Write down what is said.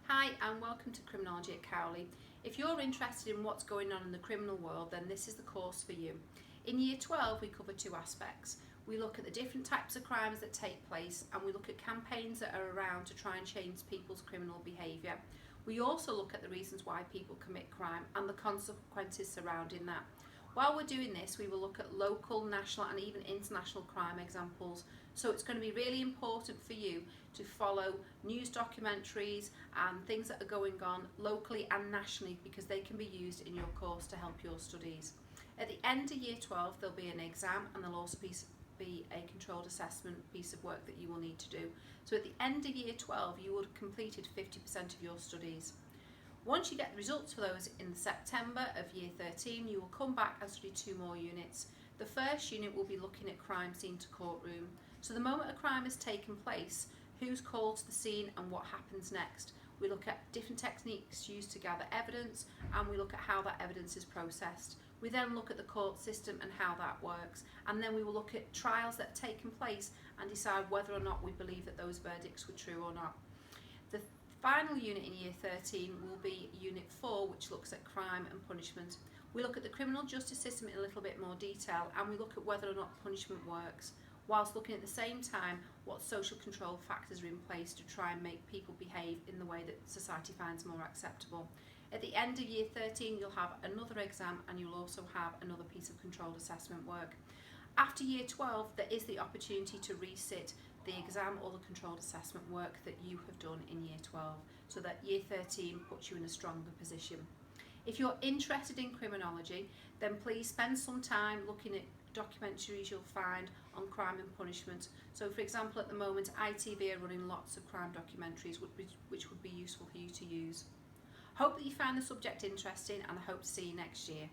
Hi and welcome to Criminology at Cowley. If you're interested in what's going on in the criminal world, then this is the course for you. In Year 12 we cover two aspects. We look at the different types of crimes that take place and we look at campaigns that are around to try and change people's criminal behaviour. We also look at the reasons why people commit crime and the consequences surrounding that. While we're doing this, we will look at local, national and even international crime examples. So it's going to be really important for you to follow news documentaries and things that are going on locally and nationally, because they can be used in your course to help your studies. At the end of Year 12 there'll be an exam and there'll also be a controlled assessment piece of work that you will need to do. So at the end of Year 12 you will have completed 50% of your studies. Once you get the results for those in September of Year 13, you will come back and study two more units. The first unit will be looking at crime scene to courtroom. So the moment a crime has taken place, who's called to the scene and what happens next. We look at different techniques used to gather evidence and we look at how that evidence is processed. We then look at the court system and how that works, and then we will look at trials that have taken place and decide whether or not we believe that those verdicts were true or not. The final unit in Year 13 will be Unit 4, which looks at crime and punishment. We look at the criminal justice system in a little bit more detail and we look at whether or not punishment works, whilst looking at the same time what social control factors are in place to try and make people behave in the way that society finds more acceptable. At the end of Year 13 you'll have another exam and you'll also have another piece of controlled assessment work. After Year 12 there is the opportunity to resit the exam or the controlled assessment work that you have done in Year 12, so that Year 13 puts you in a stronger position. If you're interested in criminology, then please spend some time looking at documentaries you'll find on crime and punishment. So for example, at the moment ITV are running lots of crime documentaries which would be useful for you to use. Hope that you find the subject interesting and I hope to see you next year.